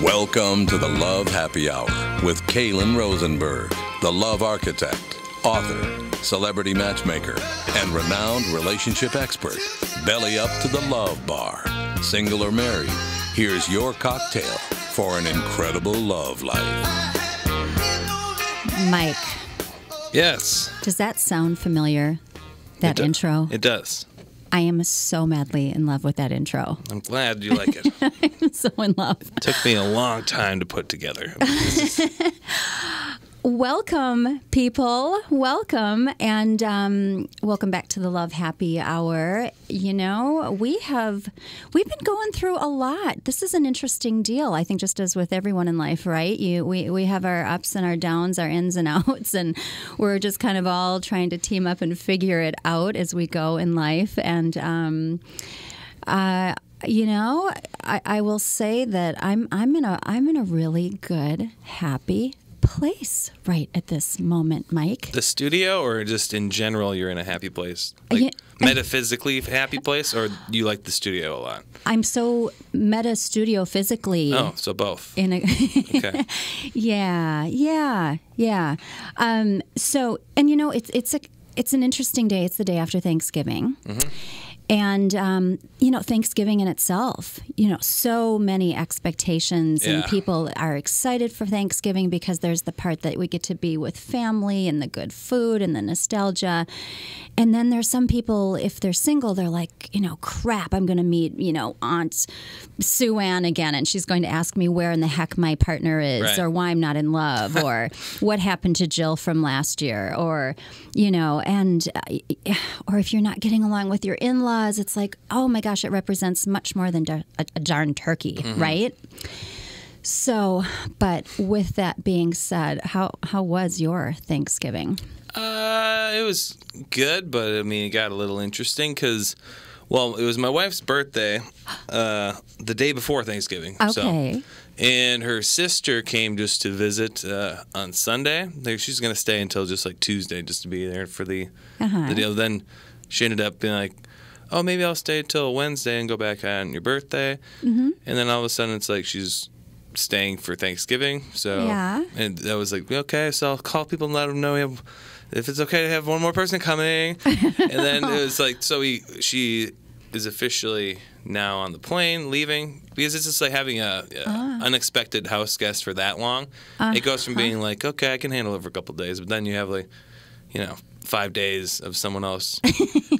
Welcome to the Love Happy Hour with Kailen Rosenberg, the love architect, author, celebrity matchmaker, and renowned relationship expert. Belly up to the love bar. Single or married, here's your cocktail for an incredible love life. Mike. Yes. Does that sound familiar, that intro? It does. I am so madly in love with that intro. I'm glad you like it. I'm so in love. It took me a long time to put together. Welcome, people. Welcome. And welcome back to the Love Happy Hour. You know, we've been going through a lot. This is an interesting deal, I think, just as with everyone in life, right? We have our ups and our downs, our ins and outs, and we're just kind of all trying to team up and figure it out as we go in life. And you know, I will say that I'm in a really good, happy place right at this moment, Mike. The studio, or just in general, you're in a happy place? Like metaphysically happy place, or you like the studio a lot? I'm so meta studio physically. Oh, so both. Okay. Yeah. So, and you know, it's an interesting day. It's the day after Thanksgiving. Mm-hmm. And, you know, Thanksgiving in itself, you know, so many expectations and people are excited for Thanksgiving because there's the part that we get to be with family and the good food and the nostalgia. And then there's some people, if they're single, they're like, you know, crap, I'm going to meet, you know, Aunt Sue Ann again. And she's going to ask me where in the heck my partner is, right, or why I'm not in love, or what happened to Jill from last year, or, you know, and, or if you're not getting along with your in-laws, it's like, oh my gosh, it represents much more than a darn turkey, mm-hmm, right? So, but with that being said, how was your Thanksgiving? It was good, but I mean, it got a little interesting because, well, it was my wife's birthday the day before Thanksgiving. Okay. So, and her sister came just to visit on Sunday. She's going to stay until just like Tuesday just to be there for the deal. Then she ended up being like, oh, maybe I'll stay till Wednesday and go back on your birthday. Mm-hmm. And then all of a sudden it's like she's staying for Thanksgiving. So, and I was like, okay, so I'll call people and let them know if it's okay to have one more person coming. And then it was like, so she is officially now on the plane leaving, because it's just like having a unexpected house guest for that long. It goes from being like, okay, I can handle it for a couple of days, but then you have like, you know, 5 days of someone else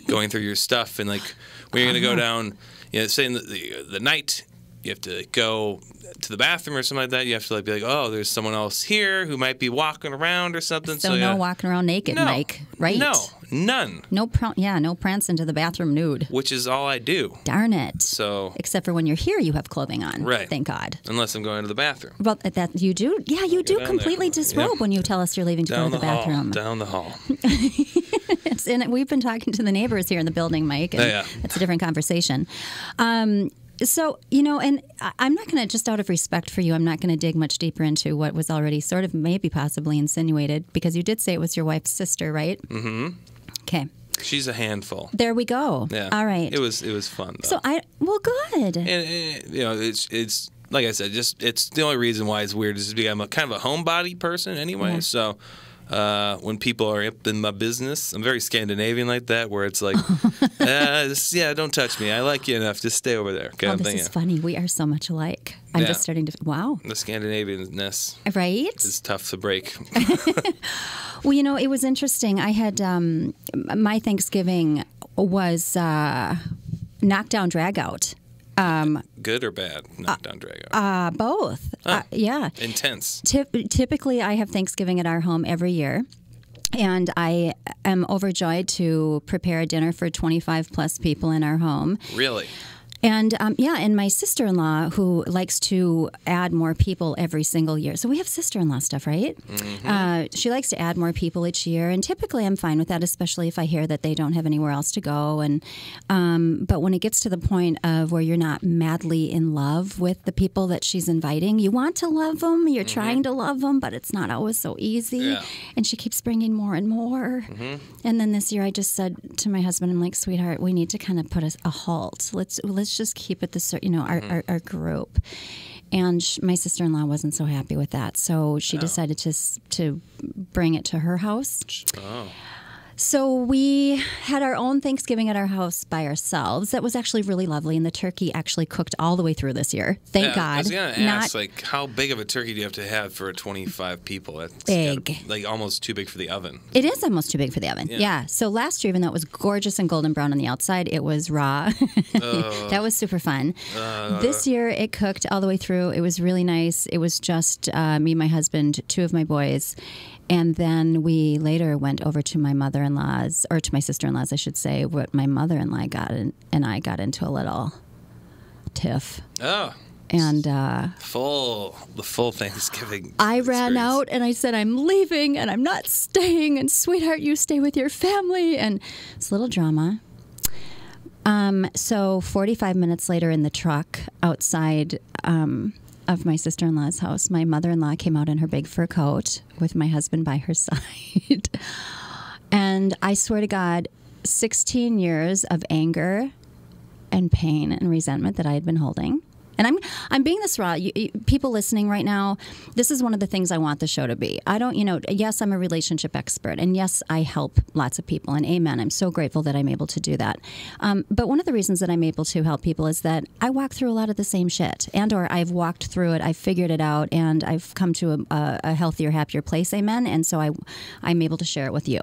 going through your stuff, and like when you're going to go down, you know, say in the night, you have to go to the bathroom or something like that. You have to like be like, oh, there's someone else here who might be walking around or something. So no walking around naked, Mike, right? No, none. No prance into the bathroom nude. Which is all I do. Darn it. So except for when you're here, you have clothing on. Right. Thank God. Unless I'm going to the bathroom. Well, that you do. Yeah, you do completely disrobe when you tell us you're leaving to go to the bathroom. Down the hall. And we've been talking to the neighbors here in the building, Mike. And it's a different conversation. So, you know, and I'm not going to, just out of respect for you, I'm not going to dig much deeper into what was already sort of maybe possibly insinuated, because you did say it was your wife's sister, right? Mm-hmm. Okay. She's a handful. There we go. Yeah. All right. It was fun, though. So well, good. And you know, it's like I said, it's the only reason why it's weird is because I'm a kind of a homebody person anyway. Yeah. So when people are up in my business, I'm very Scandinavian like that, where it's like, don't touch me. I like you enough. Just stay over there. Oh, this is funny. We are so much alike. I'm just starting to, wow. The Scandinavian-ness. Right? Is tough to break. Well, you know, it was interesting. I had, my Thanksgiving was knockdown drag-out. Good or bad? Knockdown drag-out? Both. Yeah. Intense. Typically, I have Thanksgiving at our home every year. And I am overjoyed to prepare a dinner for 25 plus people in our home. Really? And and my sister-in-law, who likes to add more people every single year. So we have sister-in-law stuff, right? Mm-hmm. She likes to add more people each year, and typically I'm fine with that, especially if I hear that they don't have anywhere else to go. And but when it gets to the point of where you're not madly in love with the people that she's inviting, you want to love them, you're trying to love them, but it's not always so easy. Yeah. And she keeps bringing more and more. Mm-hmm. And then this year I just said to my husband, I'm like, sweetheart, we need to kind of put a halt. Let's just keep it this, our group. And my sister-in-law wasn't so happy with that, so she decided to bring it to her house. Oh. So we had our own Thanksgiving at our house by ourselves. That was actually really lovely, and the turkey actually cooked all the way through this year. Thank God. I was going to ask, like, how big of a turkey do you have to have for 25 people? That's big. Like, almost too big for the oven. It is almost too big for the oven. Yeah. So last year, even though it was gorgeous and golden brown on the outside, it was raw. That was super fun. This year, it cooked all the way through. It was really nice. It was just me, my husband, 2 of my boys. And then we later went over to my mother-in-law's, or to my sister-in-law's, I should say, what my mother-in-law and I got into a little tiff. Oh. And the full Thanksgiving. I ran out and I said, I'm leaving and I'm not staying. And sweetheart, you stay with your family. And it's a little drama. So 45 minutes later in the truck outside of my sister-in-law's house, my mother-in-law came out in her big fur coat with my husband by her side. And I swear to God, 16 years of anger and pain and resentment that I had been holding. And I'm being this raw. People listening right now, this is one of the things I want the show to be. I don't, yes, I'm a relationship expert. And yes, I help lots of people. And amen, I'm so grateful that I'm able to do that. But one of the reasons that I'm able to help people is that I walk through a lot of the same shit. Or I've walked through it, I've figured it out, and I've come to a healthier, happier place, amen. And so I'm able to share it with you.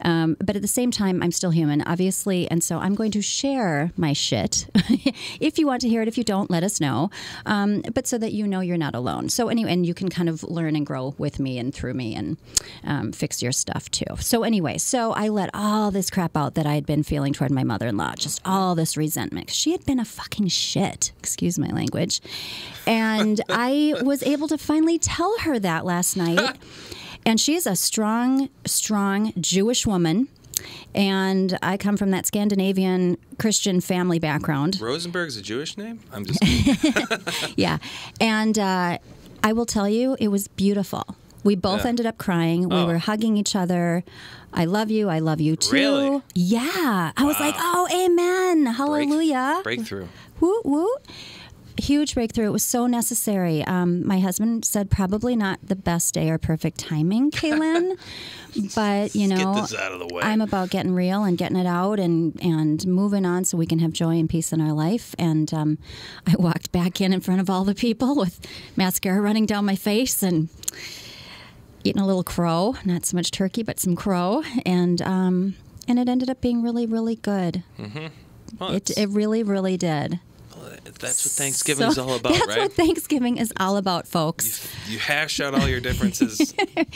But at the same time, I'm still human, obviously. And so I'm going to share my shit. If you want to hear it, if you don't, let us know. But so that you know you're not alone. So anyway, and you can kind of learn and grow with me and through me and fix your stuff too. So anyway, so I let all this crap out that I had been feeling toward my mother-in-law, just all this resentment. She had been a fucking shit, excuse my language. And I was able to finally tell her that last night. And she is a strong, strong Jewish woman. And I come from that Scandinavian Christian family background. Rosenberg's a Jewish name? I'm just kidding. Yeah. And I will tell you, it was beautiful. We both ended up crying. We were hugging each other. I love you too. Really? Yeah. I was like, oh, amen. Hallelujah. Breakthrough. Woo, woo. Huge breakthrough. It was so necessary. My husband said probably not the best day or perfect timing, Kailen. But, get this out of the way. I'm about getting real and getting it out and moving on so we can have joy and peace in our life. And I walked back in front of all the people with mascara running down my face and eating a little crow. Not so much turkey, but some crow. And it ended up being really, really good. Mm-hmm. Well, it really, really did. That's what Thanksgiving is all about, right? That's what Thanksgiving is all about, folks. You hash out all your differences.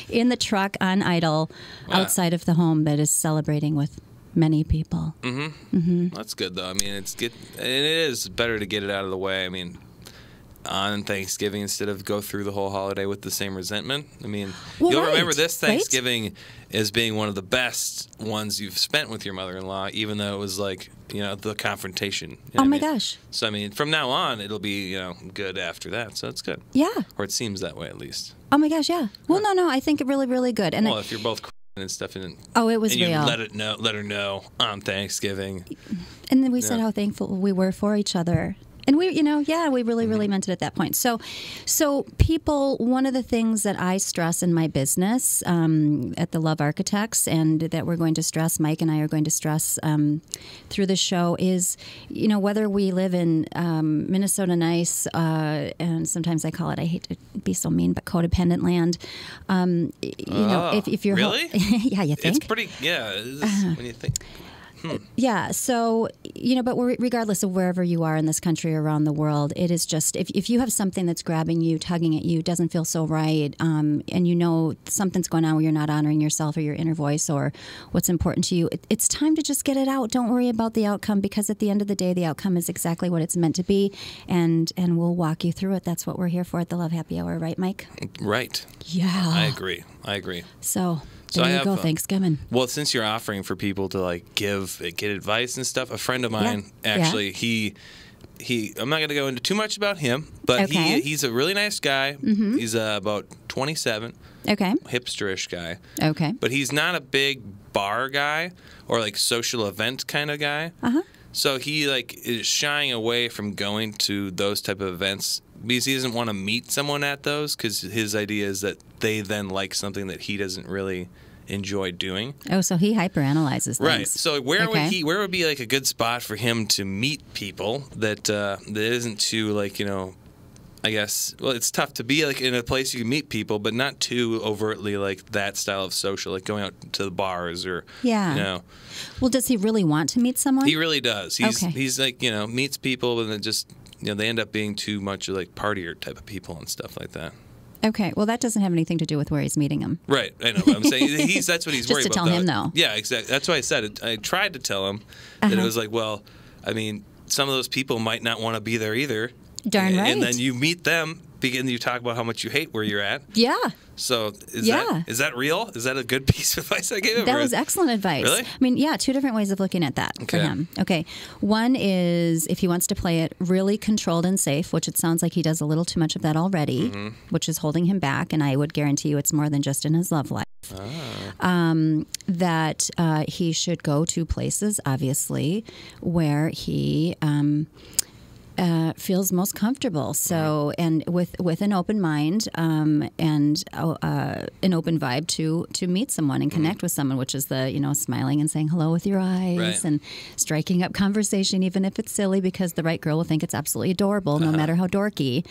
In the truck, on idle, outside of the home that is celebrating with many people. Mm-hmm. Mm-hmm. That's good, though. I mean, it is better to get it out of the way. I mean, on Thanksgiving instead of go through the whole holiday with the same resentment. I mean, you'll remember this Thanksgiving as being one of the best ones you've spent with your mother-in-law, even though it was like, the confrontation. Oh my gosh. So, I mean, from now on, it'll be, good after that. So it's good. Yeah. Or it seems that way at least. Oh my gosh, yeah. Well, no, I think it really, really good. And if you're both crying and stuff, it was and you real. let her know on Thanksgiving. And then we said how thankful we were for each other. And we, we really, really meant it at that point. So people, one of the things that I stress in my business at the Love Architects, and that we're going to stress, Mike and I are going to stress through the show is, whether we live in Minnesota nice, and sometimes I call it, I hate to be so mean, but codependent land. If you're really, yeah, you think it's pretty, when you think. Yeah. So, but regardless of wherever you are in this country or around the world, it is just, if you have something that's grabbing you, tugging at you, doesn't feel so right, and something's going on where you're not honoring yourself or your inner voice or what's important to you, it's time to just get it out. Don't worry about the outcome, because at the end of the day, the outcome is exactly what it's meant to be, and we'll walk you through it. That's what we're here for at the Love Happy Hour. Right, Mike? Right. Yeah. I agree. So there you go, Thanksgiving. Well, since you're offering for people to get advice and stuff, a friend of mine actually, he I'm not going to go into too much about him, but he's a really nice guy. Mm-hmm. He's about 27. Okay. Hipsterish guy. Okay. But he's not a big bar guy or social event kind of guy. Uh-huh. So he is shying away from going to those type of events because he doesn't want to meet someone at those, because his idea is that they then like something that he doesn't really enjoy doing. Oh, so he hyperanalyzes things. Right. So where would be like a good spot for him to meet people that isn't too, like, I guess, well, it's tough to be like in a place you can meet people, but not too overtly like that style of social, like going out to the bars or, Well, does he really want to meet someone? He really does. He's like, meets people, and then just, they end up being too much like partier type of people and stuff like that. Okay, well, that doesn't have anything to do with where he's meeting him. Right, I know. But I'm saying that's what he's worried about. Just to tell him, though. Yeah, exactly. That's why I said it. I tried to tell him that it was like, well, I mean, some of those people might not want to be there either. Darn right. And then you meet them, and you talk about how much you hate where you're at. Yeah. So is that real? Is that a good piece of advice I gave him? That was excellent advice. Really? I mean, yeah, two different ways of looking at that for him. Okay. One is if he wants to play it really controlled and safe, which it sounds like he does a little too much of that already, which is holding him back. And I would guarantee you it's more than just in his love life. That he should go to places, obviously, where he feels most comfortable. So, and with an open mind and an open vibe to meet someone and connect with someone, which is the smiling and saying hello with your eyes and striking up conversation, even if it's silly, because the right girl will think it's absolutely adorable, no matter how dorky.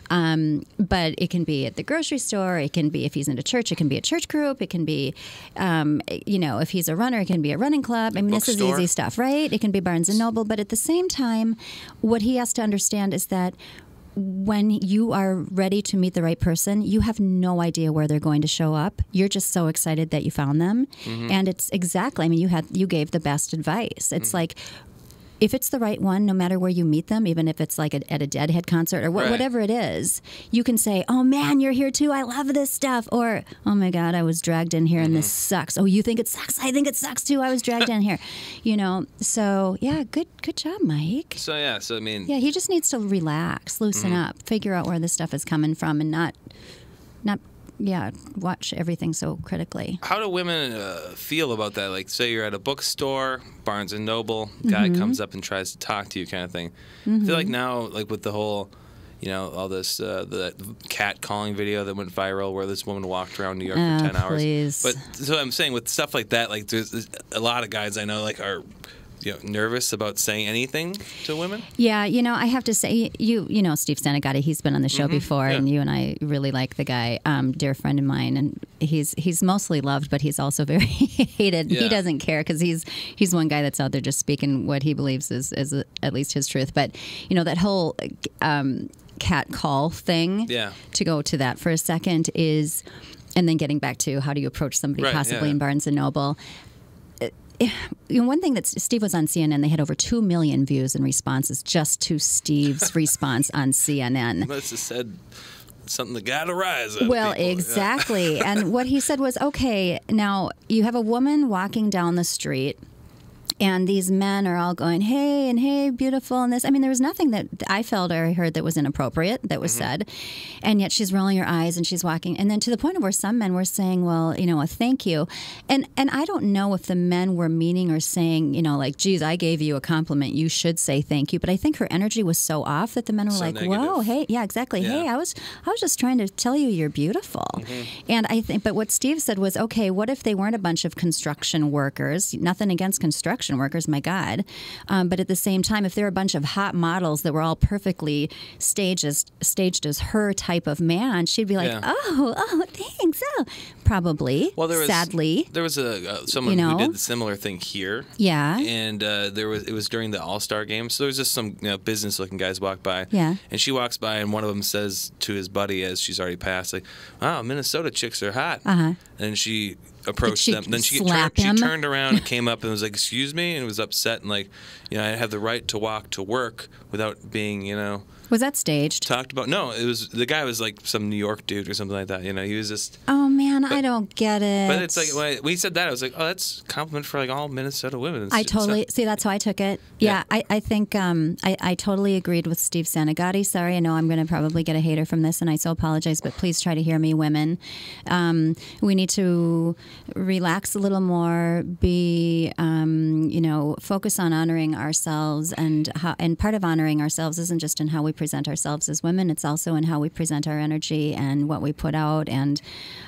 But it can be at the grocery store. It can be, if he's into church, it can be a church group. It can be, if he's a runner, it can be a running club. I mean, this is easy stuff, right? It can be Barnes and Noble. But at the same time, what he has to understand is that when you are ready to meet the right person, you have no idea where they're going to show up. You're just so excited that you found them. And it's exactly, I mean, you gave the best advice. It's like, if it's the right one, no matter where you meet them, even if it's like at a Deadhead concert or whatever it is, you can say, oh man, you're here too. I love this stuff. Or, oh my God, I was dragged in here and this sucks. Oh, you think it sucks? I think it sucks too. I was dragged in here. So yeah, good job, Mike. So I mean. Yeah, he just needs to relax, loosen up, figure out where this stuff is coming from and not watch everything so critically. How do women feel about that? Like, say you're at a bookstore, Barnes and Noble, guy comes up and tries to talk to you, kind of thing. I feel like now, like with the whole, all this the cat calling video that went viral, where this woman walked around New York for 10 hours. Please. But so I'm saying with stuff like that, like there's a lot of guys I know like are nervous about saying anything to women? Yeah, I have to say, Steve Sanagati, he's been on the show before, and you and I really like the guy, dear friend of mine, and he's mostly loved, but he's also very hated. Yeah. He doesn't care because he's one guy that's out there just speaking what he believes is at least his truth. But, that whole cat call thing, to go to that for a second is, and then getting back to how do you approach somebody possibly in Barnes & Noble. One thing that Steve was on CNN, they had over 2 million views and responses just to Steve's response on CNN. He must have said something that got a rise. Well, exactly. And what he said was, okay, now you have a woman walking down the street, and these men are all going, hey, and hey, beautiful, and this. I mean, there was nothing that I felt or heard that was inappropriate that was said. And yet she's rolling her eyes and she's walking. And then to the point of where some men were saying, well, a thank you. And I don't know if the men were meaning or saying, like, geez, I gave you a compliment. You should say thank you. But I think her energy was so off that the men were so like, negative. Whoa, hey, yeah, exactly. Yeah. Hey, I was just trying to tell you you're beautiful. And I think, but what Steve said was, okay, what if they weren't a bunch of construction workers? Nothing against construction workers, my God. But at the same time, if they're a bunch of hot models that were all perfectly staged as her type of man, she'd be like, oh, thanks. Oh, probably. Well, sadly. There was someone who did the similar thing here. Yeah. And it was during the All-Star game. So there was just some business-looking guys walk by. Yeah. And she walks by, and one of them says to his buddy as she's already passed, like, wow, Minnesota chicks are hot. And she approached them. Then she turned around and came up and was like, excuse me, and was upset and like, I have the right to walk to work without being, Was that staged? Talked about. No, it was, the guy was like some New York dude or something like that. He was just. Oh man, I don't get it. But it's like when he said that, I was like, oh, that's a compliment for like all Minnesota women. I totally see. That's how I took it. Yeah. I think I totally agreed with Steve Sanagati. Sorry, I know I'm going to probably get a hater from this, and I so apologize. But please try to hear me, women. We need to relax a little more. Be focus on honoring ourselves, and part of honoring ourselves isn't just in how we present ourselves as women. It's also in how we present our energy and what we put out. And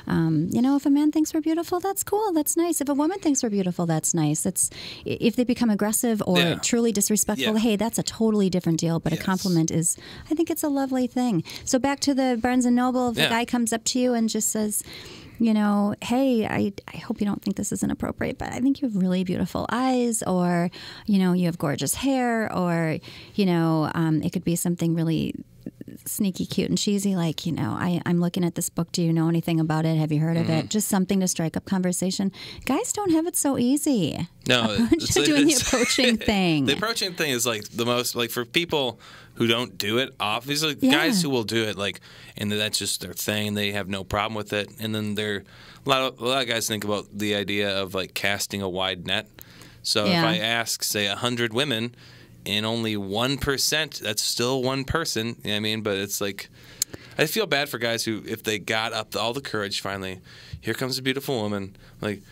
if a man thinks we're beautiful, that's cool. That's nice. If a woman thinks we're beautiful, that's nice. If they become aggressive or truly disrespectful, hey, that's a totally different deal. But a compliment is, I think it's a lovely thing. So back to the Barnes & Noble, if a guy comes up to you and just says, hey, I hope you don't think this is inappropriate, but I think you have really beautiful eyes, or, you have gorgeous hair, or, it could be something really sneaky, cute, and cheesy, like, I'm looking at this book. Do you know anything about it? Have you heard of it? Just something to strike up conversation. Guys don't have it so easy. No, it's doing the approaching thing. The approaching thing is like the most, like, for people who don't do it, obviously, guys who will do it, like, and that's just their thing, and they have no problem with it. And then a lot of guys think about the idea of like casting a wide net. So if I ask, say, 100 women, and only 1%, that's still one person. You know what I mean? But it's like, I feel bad for guys who, if they got up all the courage, finally, here comes a beautiful woman, like,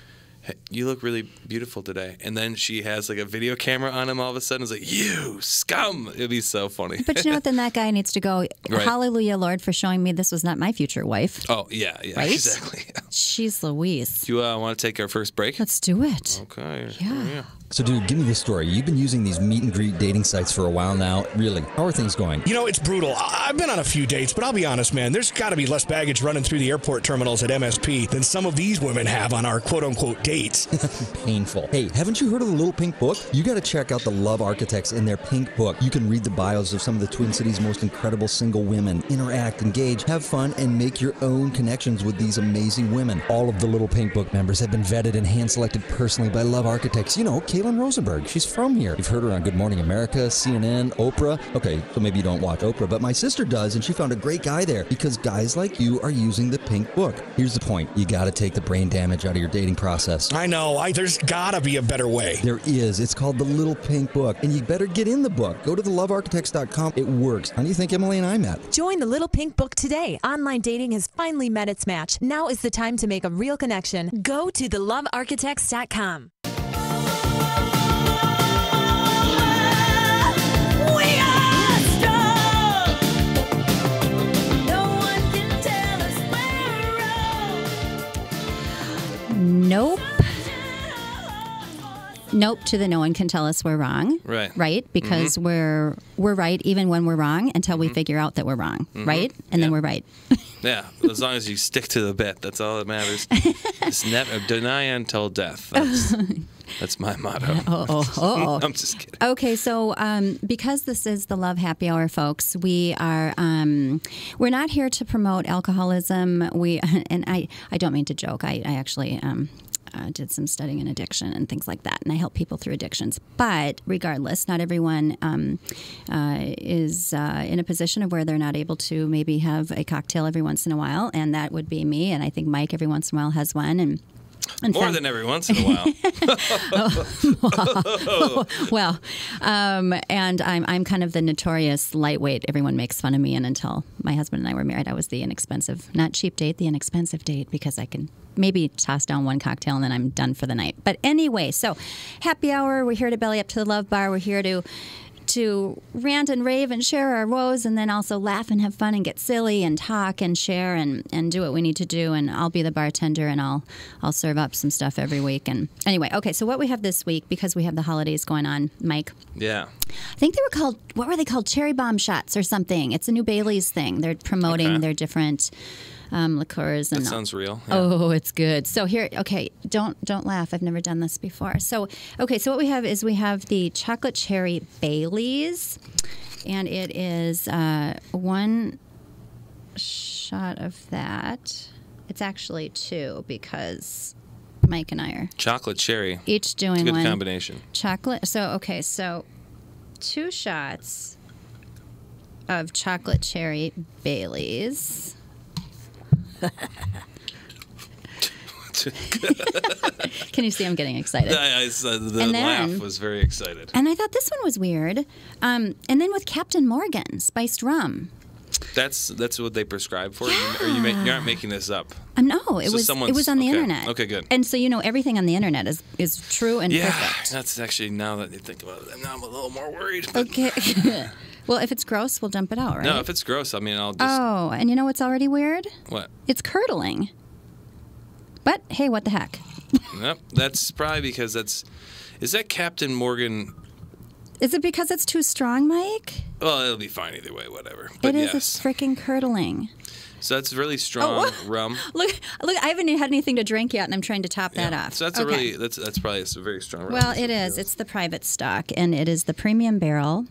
hey, you look really beautiful today. And then she has like a video camera on him all of a sudden. It's like, you scum. It'd be so funny. But then that guy needs to go, hallelujah, Lord, for showing me this was not my future wife. Oh, yeah, right? Exactly. Jeez Louise. Do you want to take our first break? Let's do it. Okay. Yeah. So, dude, give me this story. You've been using these meet and greet dating sites for a while now. Really, how are things going? It's brutal. I've been on a few dates, but I'll be honest, man, there's got to be less baggage running through the airport terminals at MSP than some of these women have on our quote-unquote dates. Painful. Hey, haven't you heard of the Little Pink Book? You got to check out the Love Architects in their Pink Book. You can read the bios of some of the Twin Cities' most incredible single women, interact, engage, have fun, and make your own connections with these amazing women. All of the Little Pink Book members have been vetted and hand-selected personally by Love Architects. Kailen Rosenberg. She's from here. You've heard her on Good Morning America, CNN, Oprah. Okay, so maybe you don't watch Oprah, but my sister does, and she found a great guy there because guys like you are using the Pink Book. Here's the point. You got to take the brain damage out of your dating process. I know. There's got to be a better way. There is. It's called the Little Pink Book, and you better get in the book. Go to thelovearchitects.com. It works. How do you think Emily and I met? Join the Little Pink Book today. Online dating has finally met its match. Now is the time to make a real connection. Go to thelovearchitects.com. Nope to the no one can tell us we're wrong. Right? Because we're right even when we're wrong until we figure out that we're wrong. Right? And then we're right. Yeah. As long as you stick to the bit. That's all that matters. Just never deny until death. That's my motto. I'm just kidding. Okay, so because this is the Love Happy Hour, folks, we're not here to promote alcoholism. I don't mean to joke. I actually did some studying in addiction and things like that, and I help people through addictions. But regardless, not everyone is in a position of where they're not able to maybe have a cocktail every once in a while, and that would be me. And I think Mike every once in a while has one, and more than every once in a while. Well, and I'm kind of the notorious lightweight. Everyone makes fun of me, and until my husband and I were married, I was the inexpensive, not cheap date, the inexpensive date, because I can maybe toss down one cocktail and then I'm done for the night. But anyway, so happy hour. We're here to belly up to the Love Bar. We're here to rant and rave and share our woes, and then also laugh and have fun and get silly and talk and share and do what we need to do. And I'll be the bartender, and I'll serve up some stuff every week. And anyway, okay, so what we have this week, because we have the holidays going on, Mike. Yeah. I think they were called, what were they called? Cherry bomb shots or something. It's a new Bailey's thing. They're promoting their different liqueurs. And that sounds real. Yeah. Oh, it's good. So here, okay, don't laugh. I've never done this before. So, okay, so what we have is we have the chocolate cherry Bailey's, and it is one shot of that. It's actually two because Mike and I are chocolate cherry. Each doing it's a good one combination. Chocolate. So okay, so 2 shots of chocolate cherry Bailey's. Can you see I'm getting excited? The laugh was very excited. And I thought this one was weird. And then with Captain Morgan, spiced rum. That's what they prescribe for? Yeah. Or you're not making this up? No, it was on the internet. Okay, good. And so, everything on the internet is true and perfect. That's actually, now that you think about it, now I'm a little more worried. Okay. Well, if it's gross, we'll dump it out, right? No, if it's gross, I mean, I'll just... Oh, and you know what's already weird? What? It's curdling. But, hey, what the heck? Yep, that's probably because is that Captain Morgan... Is it because it's too strong, Mike? Well, it'll be fine either way, whatever. But it is. It's freaking curdling. So that's really strong rum. Look! I haven't had anything to drink yet, and I'm trying to top that off. So that's that's probably a very strong rum. Well, it is. It's the private stock, and it is the premium barrel,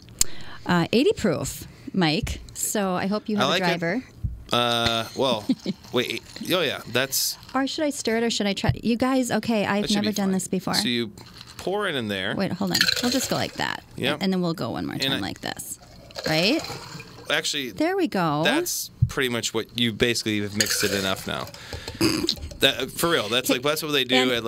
80 proof, Mike. So I hope you have a driver. Well, wait. Oh yeah, that's. Or should I stir it, or should I try? You guys, okay? I've never done this before. So you pour it in there. Wait, hold on. We'll just go like that. Yeah. And then we'll go one more time like this. Right? Actually, there we go. That's pretty much what you basically have mixed it enough now. For real, that's what they do at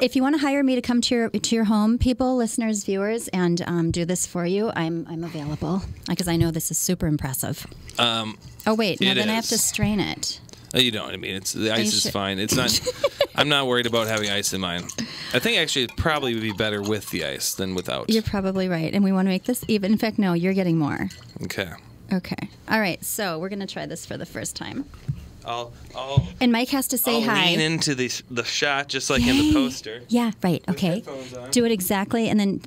If you want to hire me to come to your home, people, listeners, viewers, and do this for you, I'm available because I know this is super impressive. Oh wait, now then I have to strain it. Oh, you don't. I mean, the ice is fine. It's not. I'm not worried about having ice in mine. I think actually it probably would be better with the ice than without. You're probably right, and we want to make this even. In fact, no, you're getting more. Okay. Okay. All right. So we're gonna try this for the first time. And Mike has to say hi. I'll lean into the shot just like in the poster. Yeah. Right. Okay. Do it exactly, and then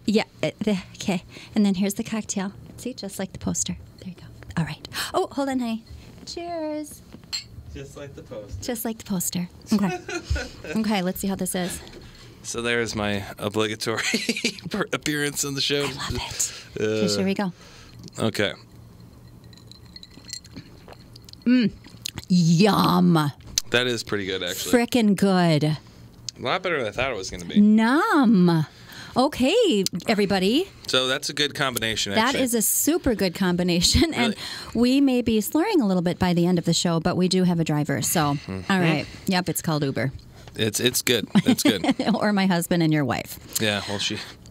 okay, and then here's the cocktail. See, just like the poster. There you go. All right. Oh, hold on, honey. Cheers. Just like the poster. Just like the poster. Okay. Okay, let's see how this is. So there's my obligatory appearance on the show. I love it. Here we go. Okay. Yum. That is pretty good, actually. Frickin' good. A lot better than I thought it was going to be. Nom. Okay, everybody. So that's a good combination, actually. That is a super good combination. Really? And we may be slurring a little bit by the end of the show, but we do have a driver. So, all right. Yep, it's called Uber. It's good. It's good. Or my husband and your wife. Yeah, well,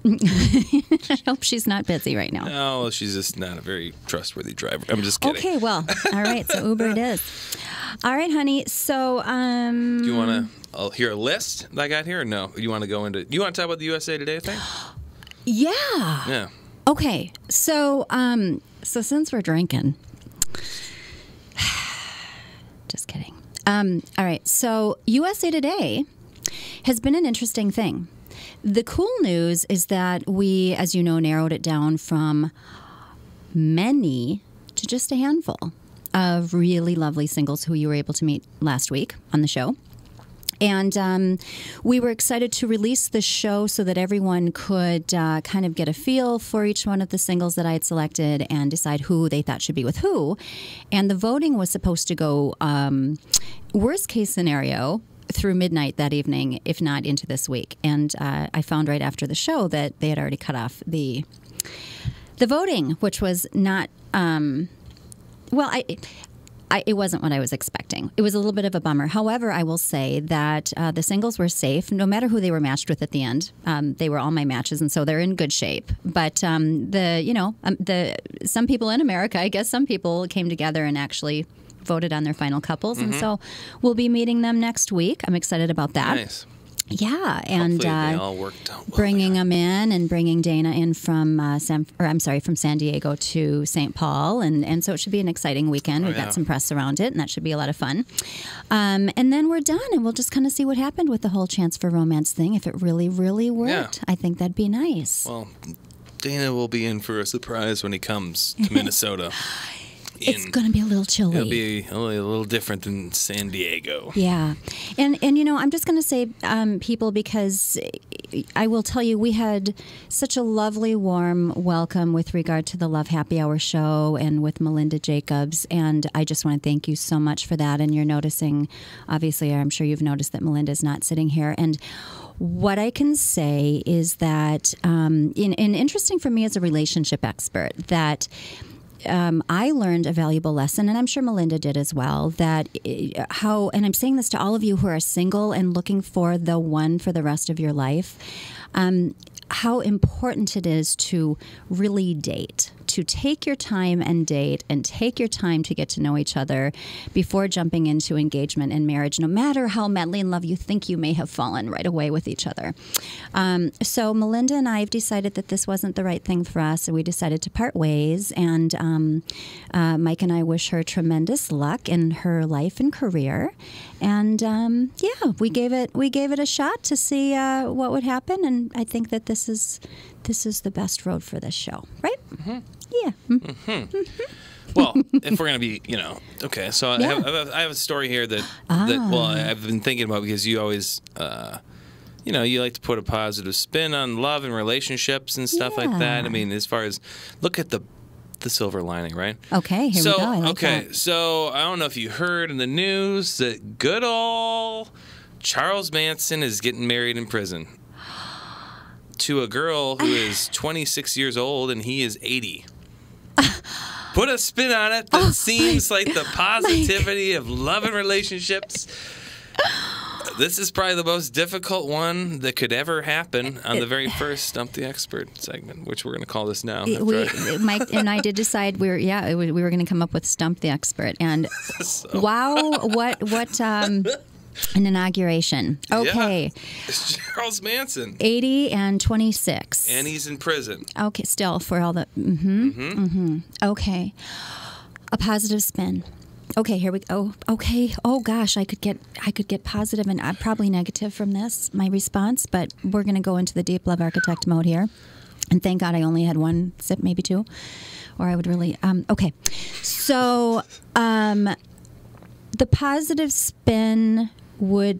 I hope she's not busy right now. No, she's just not a very trustworthy driver. I'm just kidding. Okay, well, all right. So Uber it is. All right, honey. So, do you want to hear a list that I got here, or no? You want to go into? You want to talk about the USA Today thing? Yeah. Yeah. Okay. So, so since we're drinking, just kidding. All right. So USA Today has been an interesting thing. The cool news is that we, as you know, narrowed it down from many to just a handful of really lovely singles who you were able to meet last week on the show. And we were excited to release the show so that everyone could kind of get a feel for each one of the singles that I had selected and decide who they thought should be with who. And the voting was supposed to go worst case scenario through midnight that evening, if not into this week. And I found right after the show that they had already cut off the voting, which was not it wasn't what I was expecting. It was a little bit of a bummer. However, I will say that the singles were safe, no matter who they were matched with at the end. They were all my matches, and so they're in good shape. But some people in America, I guess some people came together and actually voted on their final couples, and so we'll be meeting them next week. I'm excited about that. Nice. Yeah, and they all worked out well. Bringing them in and bringing Dana in from from San Diego to St. Paul, and so it should be an exciting weekend. We've got some press around it, and that should be a lot of fun. And then we're done, and we'll just kind of see what happened with the whole Chance for Romance thing. If it really, really worked, I think that'd be nice. Well, Dana will be in for a surprise when he comes to Minnesota. It's going to be a little chilly. It'll be a little different than San Diego. Yeah. And I'm just going to say, people, because I will tell you, we had such a lovely, warm welcome with regard to the Love Happy Hour show and with Melinda Jacobs. And I just want to thank you so much for that. And you're noticing, obviously, I'm sure you've noticed that Melinda's not sitting here. And what I can say is that, and interesting for me as a relationship expert, that I learned a valuable lesson, and I'm sure Melinda did as well, that and I'm saying this to all of you who are single and looking for the one for the rest of your life, how important it is to really date, to take your time and date, and take your time to get to know each other before jumping into engagement and marriage, no matter how madly in love you think you may have fallen right away with each other. So Melinda and I have decided that this wasn't the right thing for us, and we decided to part ways. And Mike and I wish her tremendous luck in her life and career. And we gave it a shot to see what would happen, and I think that this is the best road for this show, right? Mm-hmm. Yeah. Mm-hmm. Well, if we're gonna be, okay. So I have a story here that I've been thinking about, because you always, you like to put a positive spin on love and relationships and stuff like that. I mean, as far as look at the silver lining, right? Okay, here we go. I like that. So I don't know if you heard in the news that good old Charles Manson is getting married in prison to a girl who is 26 years old, and he is 80. Put a spin on it that seems like the positivity of love and relationships. This is probably the most difficult one that could ever happen on the very first Stump the Expert segment, which we're going to call this now. Mike and I did decide we were going to come up with Stump the Expert, and wow, what an inauguration. Okay. Yeah. It's Charles Manson. 80 and 26. And he's in prison. Okay, still for all the... Okay. A positive spin. Okay, here we go. Okay. Oh gosh, I could get positive and probably negative from this, my response, but we're going to go into the deep love architect mode here. And thank God I only had one sip, maybe two, or I would really... okay. So the positive spin would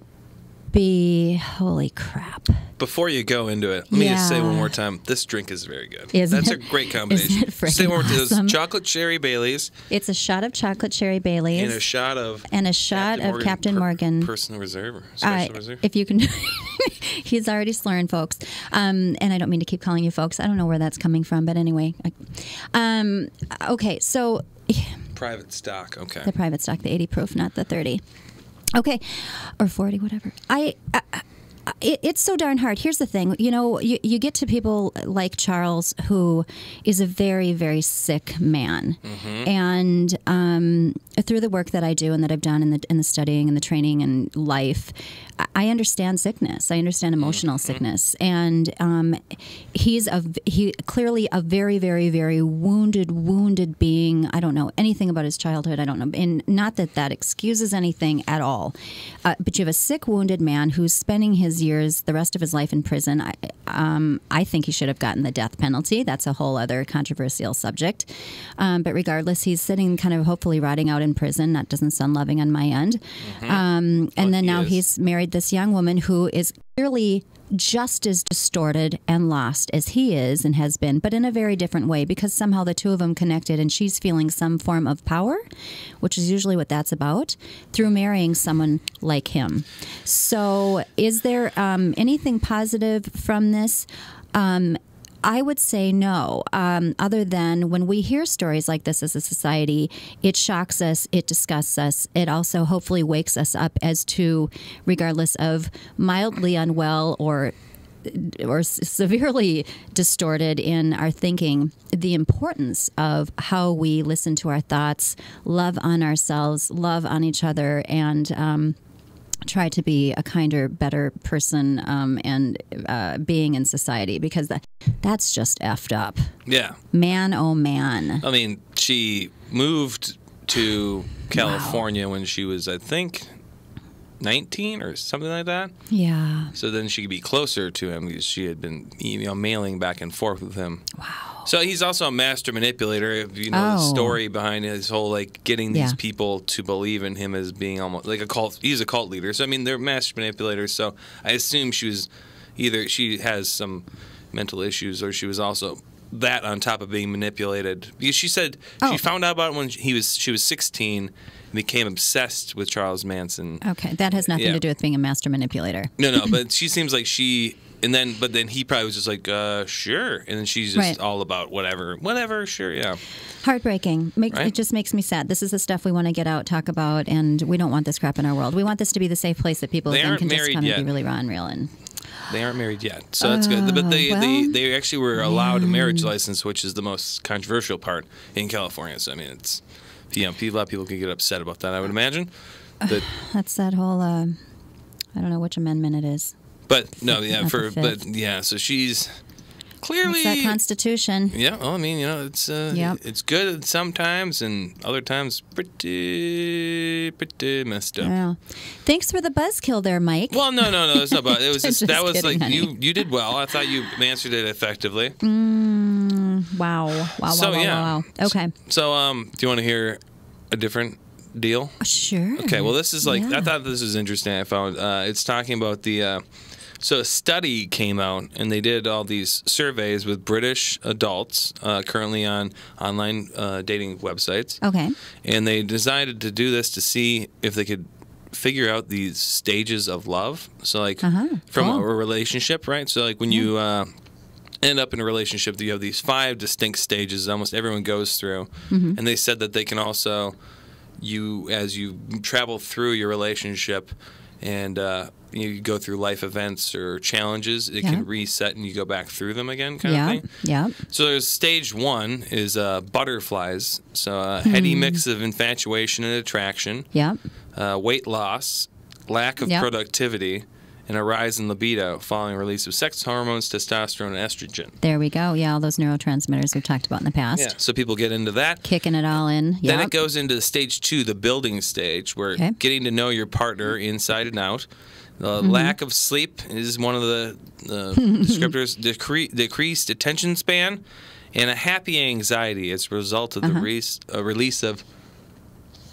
be, holy crap. Before you go into it, let me just say one more time, this drink is very good. That's a great combination. Isn't it freaking say one more time. awesome? It's chocolate cherry Baileys. It's a shot of chocolate cherry Baileys. And a shot of Captain Morgan. Personal Reserve. Or Special Reserve. If you can... He's already slurring, folks. And I don't mean to keep calling you folks. I don't know where that's coming from, but anyway. Okay, so... Private stock, okay. The private stock, the 80 proof, not the 30. Okay, or 40, whatever. It's so darn hard. Here's the thing. You get to people like Charles, who is a very, very sick man. Mm-hmm. And through the work that I do and that I've done in the studying and the training and life, I understand sickness. I understand emotional sickness. And he clearly a very, very, very wounded being. I don't know anything about his childhood. I don't know. And not that excuses anything at all. But you have a sick, wounded man who's spending his years, the rest of his life in prison. I think he should have gotten the death penalty. That's a whole other controversial subject. But regardless, he's sitting kind of hopefully rotting out in prison. That doesn't sound loving on my end. Mm-hmm. And then now he's married this young woman who is clearly just as distorted and lost as he is and has been, but in a very different way, because somehow the two of them connected, and she's feeling some form of power, which is usually what that's about, through marrying someone like him. So is there anything positive from this? I would say no, other than when we hear stories like this as a society, it shocks us, it disgusts us. It also hopefully wakes us up as to, regardless of mildly unwell or severely distorted in our thinking, the importance of how we listen to our thoughts, love on ourselves, love on each other, and try to be a kinder, better person and being in society, because that's just effed up. Yeah. Man, oh man. I mean, she moved to California when she was, I think, 19 or something like that. Yeah. So then she could be closer to him, because she had been mailing back and forth with him. Wow. So he's also a master manipulator. If you know the story behind his whole, getting these people to believe in him as being almost like a cult. He's a cult leader. So, I mean, they're master manipulators. So I assume she has some mental issues, or she was also that on top of being manipulated. Because she said she found out about it when she was 16 and became obsessed with Charles Manson. Okay, that has nothing to do with being a master manipulator. No, but she seems like she... But then he probably was just like, sure. And then she's just all about whatever, sure, yeah. Heartbreaking. It just makes me sad. This is the stuff we want to get out, talk about, and we don't want this crap in our world. We want this to be the safe place that people can just kind of be really raw and real. And They aren't married yet, so that's good. But they actually were allowed a marriage license, which is the most controversial part in California. So I mean, it's a lot of people can get upset about that, I would imagine. But that's that whole I don't know which amendment it is. But no, so she's clearly it's that Constitution. Yeah, well, I mean, it's good sometimes, and other times pretty messed up. Yeah. Thanks for the buzzkill there, Mike. Well, no, it's not buzz. It was that was kidding, like honey. You did well. I thought you answered it effectively. Wow. Wow. Okay. So, do you want to hear a different deal? Sure. Okay. Well, this is I thought this was interesting. I found it's talking about the. So a study came out, and they did all these surveys with British adults currently on online dating websites. Okay. And they decided to do this to see if they could figure out these stages of love. So, like, from a relationship, right? So, like, when you end up in a relationship, you have these 5 distinct stages almost everyone goes through. And they said that they can also, as you travel through your relationship and you go through life events or challenges, it can reset and you go back through them again kind of thing. Yeah. So there's stage 1 is butterflies. So a heady mix of infatuation and attraction. Yeah. Weight loss, lack of productivity, and a rise in libido following release of sex hormones, testosterone, and estrogen. There we go. Yeah, all those neurotransmitters we've talked about in the past. Yeah, so people get into that. Kicking it all in. Yep. Then it goes into stage 2, the building stage, where getting to know your partner inside and out. Lack of sleep is one of the descriptors. Decreased attention span, and a happy anxiety as a result of the release of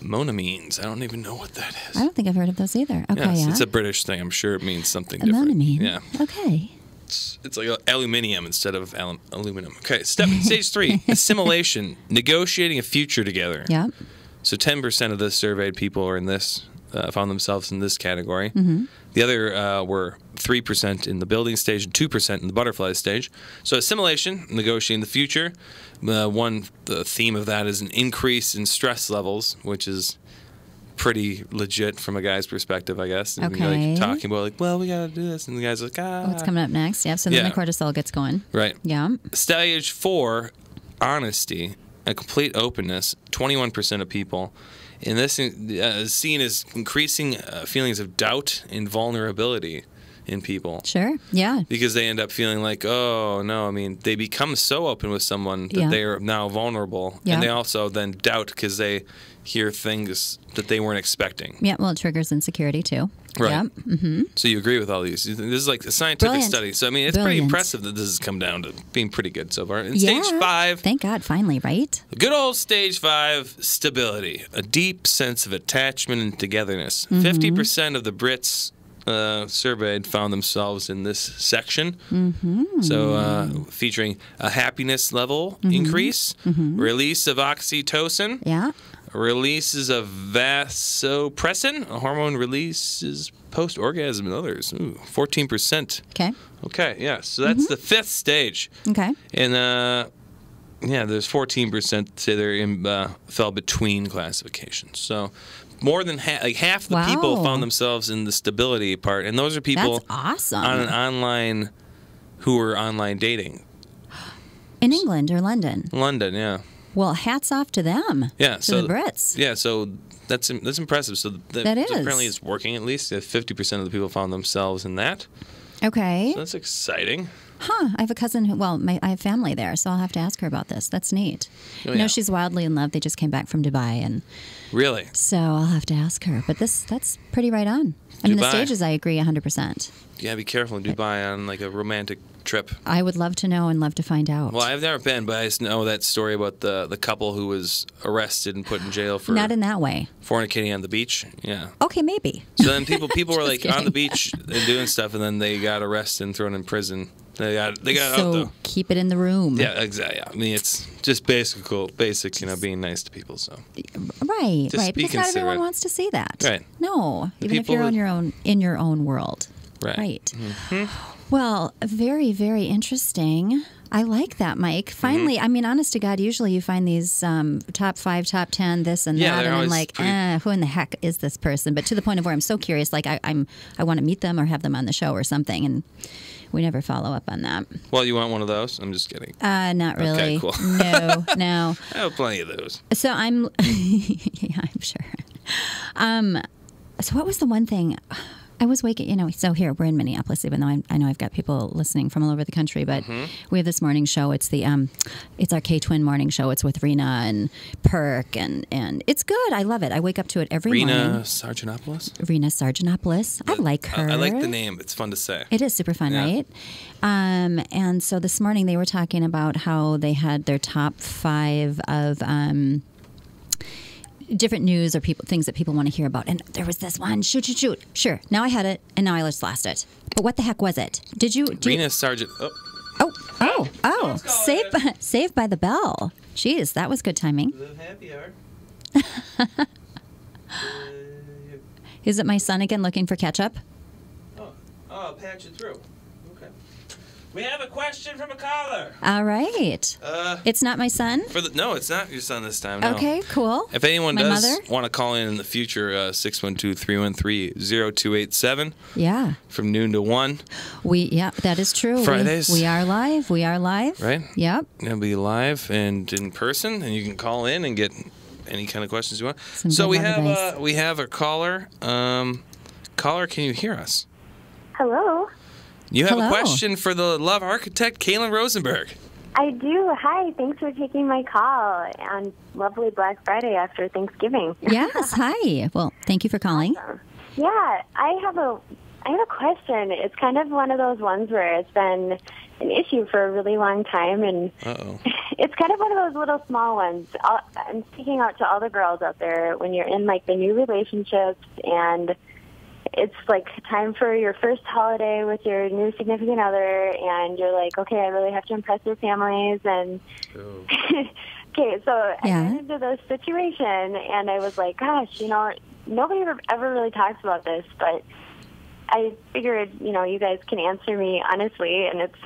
monoamines. I don't even know what that is. I don't think I've heard of those either. Okay, yes, it's a British thing. I'm sure it means something different. Monoamine. Yeah. Okay. It's like aluminium instead of aluminum. Okay, stage 3, assimilation, negotiating a future together. Yeah. So 10% of the surveyed people are in this, found themselves in this category. The other were 3% in the building stage and 2% in the butterfly stage. So assimilation, negotiating the future. The theme of that is an increase in stress levels, which is pretty legit from a guy's perspective, I guess. And you're like talking about like, well, we got to do this. And the guy's like, What's coming up next? Yeah, so then the cortisol gets going. Right. Yeah. Stage 4, honesty, a complete openness, 21% of people. And this is seen as increasing feelings of doubt and vulnerability in people. Sure, yeah. Because they end up feeling like, oh, no, I mean, they become so open with someone that they are now vulnerable. Yeah. And they also then doubt because they hear things that they weren't expecting. Yeah, well, it triggers insecurity too. Right. Yeah. Mm-hmm. So you agree with all these. This is like a scientific study. So, I mean, it's pretty impressive that this has come down to being pretty good so far. In stage 5. Thank God, finally, right? Good old stage 5, stability. A deep sense of attachment and togetherness. 50% of the Brits surveyed found themselves in this section. So featuring a happiness level increase, release of oxytocin, releases of vasopressin, a hormone releases post-orgasm and others. 14%. Okay, yeah. So that's the 5th stage. Okay. And there's 14% say they're fell between classifications. So more than half the people found themselves in the stability part, and those are people awesome. on an online who were online dating. In England or London? London, yeah. Well, hats off to them. Yeah, to the Brits. Yeah, so that's impressive. So that is. Apparently it's working at least. 50% of the people found themselves in that. Okay. So that's exciting. Huh. I have a cousin who, I have family there, so I'll have to ask her about this. That's neat. Oh, you know, she's wildly in love. They just came back from Dubai. And really? So I'll have to ask her. But that's pretty right on. I mean, the stages, I agree 100%. Yeah, be careful in Dubai on like a romantic trip. I would love to know and love to find out. Well, I've never been, but I just know that story about the couple who was arrested and put in jail for not in that way. Fornicating on the beach. Yeah. Okay, maybe. So then people were like kidding. On the beach and doing stuff, and then they got arrested and thrown in prison. They got out though. So keep it in the room. Yeah, exactly. I mean, it's just basic, being nice to people. So right. Because not everyone wants to see that. Right. No, even if you're on your own in your own world. Right. Well, very, very interesting. I like that, Mike. Finally, I mean, honest to God, usually you find these top 5, top 10, this and that, and I'm like, who in the heck is this person? But to the point of where I'm so curious, like I want to meet them or have them on the show or something, and we never follow up on that. Well, you want one of those? I'm just kidding. Not really. Okay, cool. No. I have plenty of those. So I'm, yeah, I'm sure. So what was the one thing? I was waking, so here we're in Minneapolis, even though I know I've got people listening from all over the country, but we have this morning show. It's it's our K-Twin morning show. It's with Rena and Perk, and it's good. I love it. I wake up to it every morning. Rena Sargentopoulos? Rena Sargentopoulos. I like her. I like the name. It's fun to say. It is super fun, right? And so this morning they were talking about how they had their top 5 of different news or things that people want to hear about. And there was this one. Shoot. Sure. Now I had it, and now I just lost it. But what the heck was it? Rena Sargent. Oh. Saved by the Bell. Jeez, that was good timing. Live happy hour. Is it my son again looking for ketchup? Oh, I'll patch it through. Okay. We have a question from a caller. All right. It's not my son? No, it's not your son this time. No. Okay, cool. If anyone does want to call in the future, 612-313-0287. Yeah. From noon to 1. That is true. Fridays. We are live. Right? Yep. It'll be live and in person, and you can call in and get any kind of questions you want. So we have a caller. Caller, can you hear us? Hello. You have a question for the love architect, Kailen Rosenberg. I do. Hi. Thanks for taking my call on lovely Black Friday after Thanksgiving. Yes. Hi. Well, thank you for calling. Awesome. Yeah, I have a question. It's kind of one of those ones where it's been an issue for a really long time, and it's kind of one of those little small ones. I'm speaking out to all the girls out there when you're in like the new relationships and it's like time for your first holiday with your new significant other, and you're like, okay, I really have to impress your families. And okay, so I ran into this situation, and I was like, gosh, nobody ever really talks about this, but I figured, you guys can answer me honestly, and it's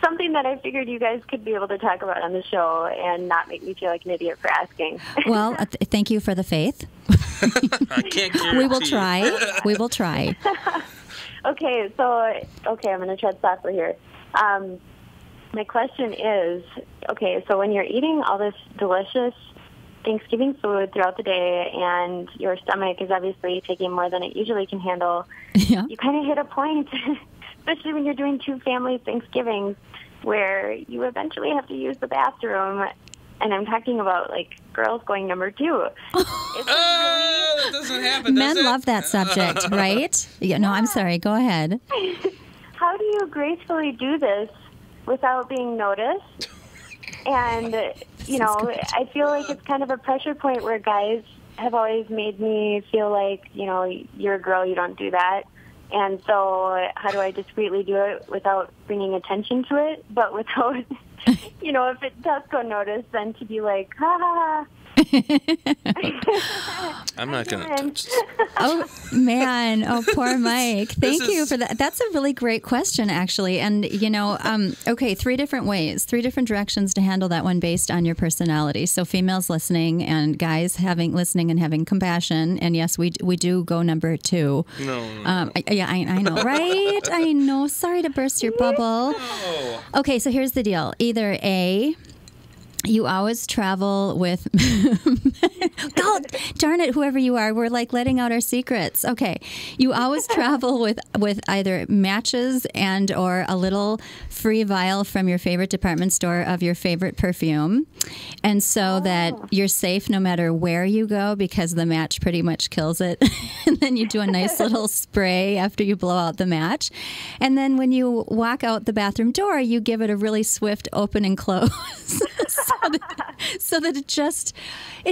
something that I figured you guys could be able to talk about on the show and not make me feel like an idiot for asking. Well, thank you for the faith. I can't guarantee. We will try. Okay, I'm going to tread softly here. My question is, so when you're eating all this delicious Thanksgiving food throughout the day and your stomach is obviously taking more than it usually can handle, you kind of hit a point, especially when you're doing 2 family Thanksgivings, where you eventually have to use the bathroom. And I'm talking about, like, girls going number 2. That doesn't happen, does Men love that subject, right? No, I'm sorry. Go ahead. How do you gracefully do this without being noticed? And, I feel like it's kind of a pressure point where guys have always made me feel like, you're a girl, you don't do that. And so how do I discreetly do it without bringing attention to it, but without... if it does go noticed, then to be like, ha ha ha. I'm not going to touch this. Oh, man. Oh, poor Mike. Thank you for that. That's a really great question, actually. And, 3 different ways, 3 different directions to handle that one based on your personality. So females listening and guys listening and having compassion. And yes, we do go number 2. No. I know, right? I know. Sorry to burst your bubble. No. Okay, so here's the deal. Either A, you always travel with, God darn it, whoever you are, we're like letting out our secrets. Okay. You always travel with either matches and or a little free vial from your favorite department store of your favorite perfume. And so that you're safe no matter where you go because the match pretty much kills it. And then you do a nice little spray after you blow out the match. And then when you walk out the bathroom door, you give it a really swift open and close. so that it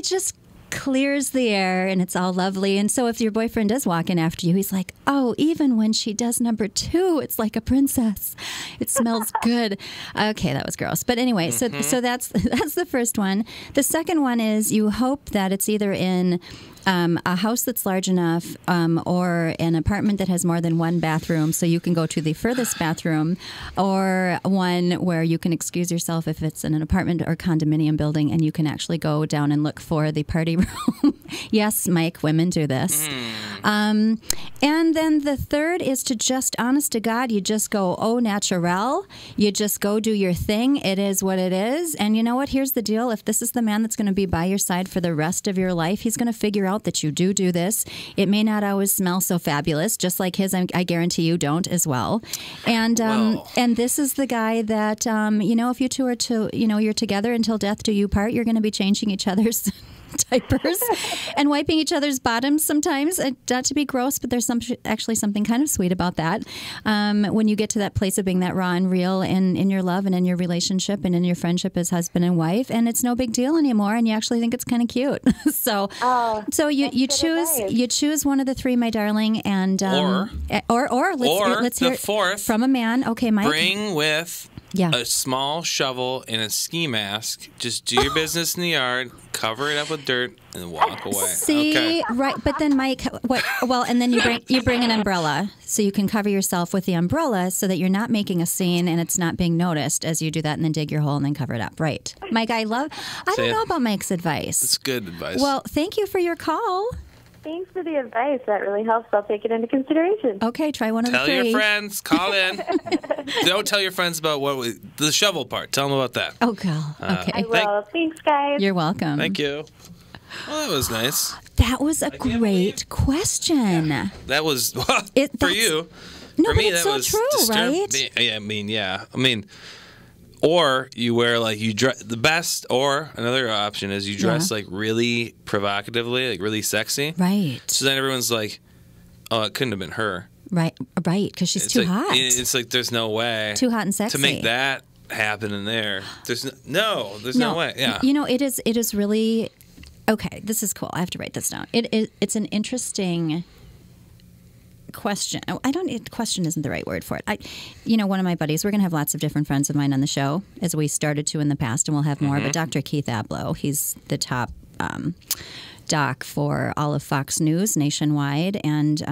just clears the air and it's all lovely. And so if your boyfriend does walk in after you, he's like, oh, even when she does number 2, it's like a princess. It smells good. Okay, that was gross. But anyway, so that's the first one. The second one is you hope that it's either in a house that's large enough, or an apartment that has more than one bathroom, so you can go to the furthest bathroom, or one where you can excuse yourself if it's in an apartment or condominium building, and you can actually go down and look for the party room. Yes, Mike, women do this. And then the third is to just, honest to God, you just go au naturel. You just go do your thing. It is what it is. And you know what? Here's the deal. If this is the man that's going to be by your side for the rest of your life, he's going to figure out that you do this. It may not always smell so fabulous, just like his, I guarantee you don't as well. And this is the guy that, if you two are you're together until death do you part, you're going to be changing each other's diapers and wiping each other's bottoms sometimes. Not to be gross, but there's actually something kind of sweet about that. When you get to that place of being that raw and real in your love and in your relationship and in your friendship as husband and wife, and it's no big deal anymore, and you actually think it's kind of cute. So you choose one of the three, my darling, and let's hear the fourth from a man. Okay, Mike. Bring with a small shovel and a ski mask. Just do your business in the yard, cover it up with dirt, and walk away. See, right? But then, Mike, what? Well, and then you bring an umbrella, so you can cover yourself with the umbrella, so that you're not making a scene and it's not being noticed as you do that, and then dig your hole and then cover it up. Right, Mike? I don't know about Mike's advice. It's good advice. Well, thank you for your call. Thanks for the advice. That really helps. I'll take it into consideration. Okay, try one of the three. Tell your friends. Call in. Don't tell your friends about the shovel part. Tell them about that. Oh, God. Okay. I will. Thanks, guys. You're welcome. Thank you. Well, that was nice. That was a great question. Yeah. That was for you. No, for me, but it's that so was true, right? Yeah. I mean, or you wear you dress the best, or another option is you dress really provocatively, like really sexy. Right. So then everyone's like, oh, it couldn't have been her. Right, because she's too hot. It's like there's no way. Too hot and sexy. To make that happen in there. There's no way. Yeah. It is really, okay, this is cool. I have to write this down. It's an interesting question. Question isn't the right word for it. One of my buddies, we're going to have lots of different friends of mine on the show, as we started to in the past, and we'll have more. But Dr. Keith Abloh, he's the top doc for all of Fox News nationwide, and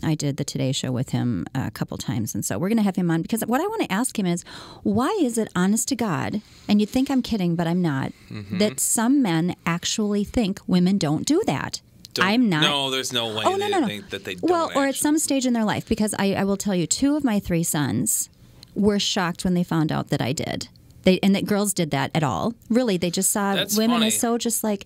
I did the Today Show with him a couple times, and so we're going to have him on, because what I want to ask him is, why is it, honest to God, and you'd think I'm kidding, but I'm not, that some men actually think women don't do that? I'm not. No, there's no way they think that they don't. Well, or at some stage in their life, because I will tell you, 2 of my 3 sons were shocked when they found out that I did. And that girls did that at all. Really, they just saw women as so just like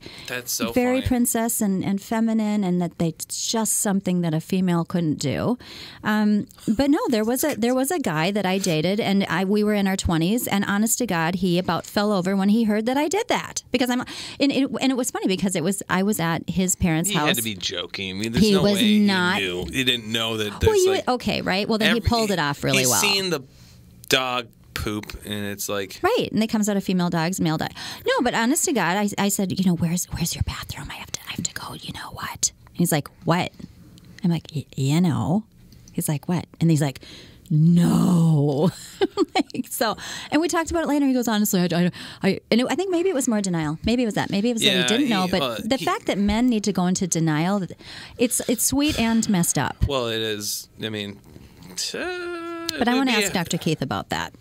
very princess and feminine, and that it's just something that a female couldn't do. But no, there was a guy that I dated, and we were in our 20s, and honest to God, he about fell over when he heard that I did that, because and it was funny because I was at his parents' house. He had to be joking. I mean, there's no way he knew. He didn't know that. Okay, right. Well, then he pulled it off really well. He's seen the dog poop, and it's like right, and it comes out of female dogs, male dog. No, but honest to God, I said, where's your bathroom? I have to go. You know what? And he's like, what? I'm like, He's like, what? And he's like, no. So, and we talked about it later. He goes, honestly, I think maybe it was more denial. Maybe it was that. Maybe it was that he didn't know. But the fact that men need to go into denial, it's sweet and messed up. Well, it is. I mean, but I want to ask Dr. Keith about that.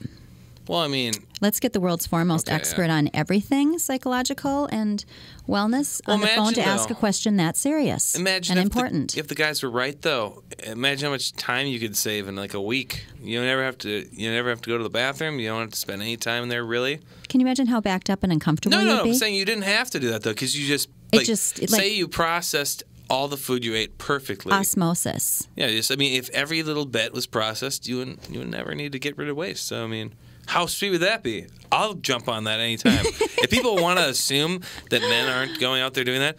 Well, I mean, let's get the world's foremost expert on everything psychological and wellness on the phone to ask a question that serious and important. If the guys were right, though, imagine how much time you could save in like a week. You never have to go to the bathroom. You don't have to spend any time in there, really. Can you imagine how backed up and uncomfortable you'd be? No, I'm saying you didn't have to do that, though, because you just say you processed all the food you ate perfectly. Osmosis. Yeah, if every little bit was processed, you would never need to get rid of waste. So, I mean, how sweet would that be? I'll jump on that anytime. If people want to assume that men aren't going out there doing that,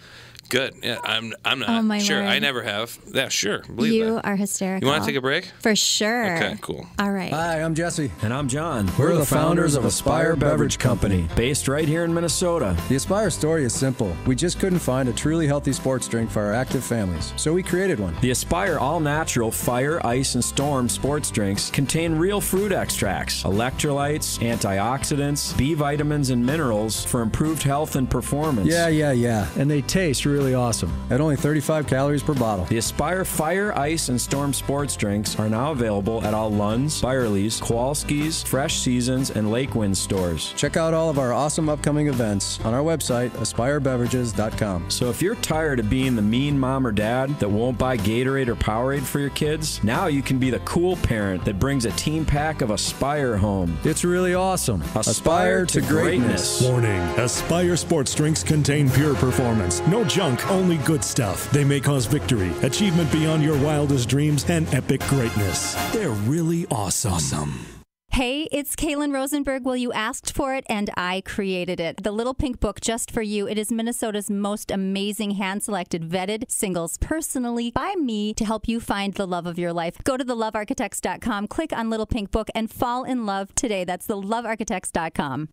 good. Yeah, I'm not. Oh, my sure, Lord. I never have. Yeah, sure. Believe you that. are hysterical. You want to take a break? For sure. Okay, cool. All right. Hi, I'm Jesse. And I'm John. We're the founders of Aspire Beverage Company, based right here in Minnesota. The Aspire story is simple. We just couldn't find a truly healthy sports drink for our active families, so we created one. The Aspire all-natural Fire, Ice, and Storm sports drinks contain real fruit extracts, electrolytes, antioxidants, B vitamins, and minerals for improved health and performance. Yeah. And they taste really really awesome at only 35 calories per bottle. The Aspire Fire, Ice, and Storm sports drinks are now available at all Lund's, Byerly's, Kowalski's, Fresh Seasons, and Lake Wind stores. Check out all of our awesome upcoming events on our website, aspirebeverages.com. So if you're tired of being the mean mom or dad that won't buy Gatorade or Powerade for your kids, now you can be the cool parent that brings a team pack of Aspire home. It's really awesome. Aspire to greatness. Warning: Aspire sports drinks contain pure performance. No junk, only good stuff. They may cause victory, achievement beyond your wildest dreams, and epic greatness. They're really awesome. Hey, it's Kailen Rosenberg. Well, you asked for it, and I created it. The Little Pink Book just for you. It is Minnesota's most amazing hand-selected, vetted singles personally by me to help you find the love of your life. Go to thelovearchitects.com, click on Little Pink Book, and fall in love today. That's thelovearchitects.com.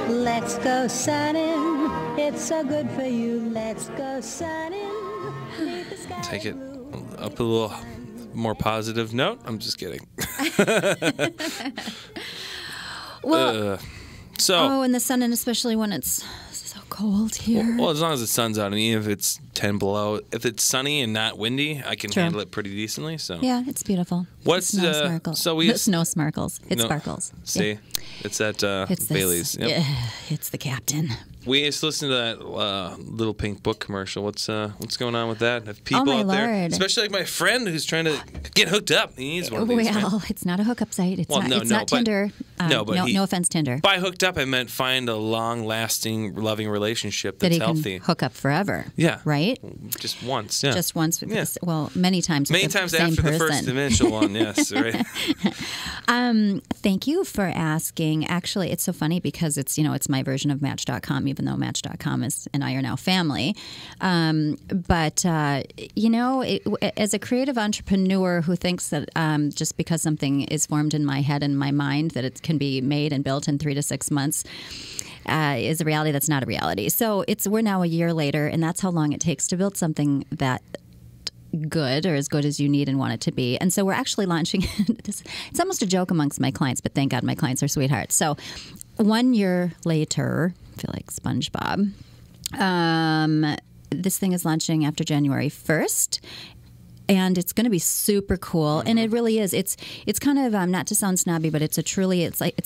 Let's go sunning. It's so good for you. Let's go sunning. Take it up a little more positive note. I'm just kidding. Well, in the sun, and especially when it's so cold here. Well, as long as the sun's out. I mean, if it's 10 below, if it's sunny and not windy, I can handle it pretty decently. So yeah, it's beautiful. What's snow sparkles? Snow sparkles. It sparkles. See, yeah. It's at Bailey's. Yep. Yeah, it's the captain. We just listened to that Little Pink Book commercial. What's going on with that? Have people out there, especially like my friend who's trying to get hooked up. He needs one of these. Well, it's not a hookup site. It's not Tinder. No offense, Tinder. By hooked up, I meant find a long-lasting, loving relationship that's healthy. Can hook up forever. Yeah. Right? Just once. Yeah. Just once. Yeah. Well, many times. Many times after the first initial one. Yes. Right. Thank you for asking. Actually, it's so funny because it's my version of Match.com, even though Match.com and I are now family. But as a creative entrepreneur who thinks that just because something is formed in my head and my mind that it can be made and built in 3 to 6 months is a reality that's not a reality. So we're now a year later, and that's how long it takes to build something that good or as good as you need and want it to be. And so we're actually launching this. It's almost a joke amongst my clients, but thank God my clients are sweethearts. So 1 year later, I feel like SpongeBob, this thing is launching after January 1st. And it's going to be super cool, and it really is. It's kind of not to sound snobby, but it's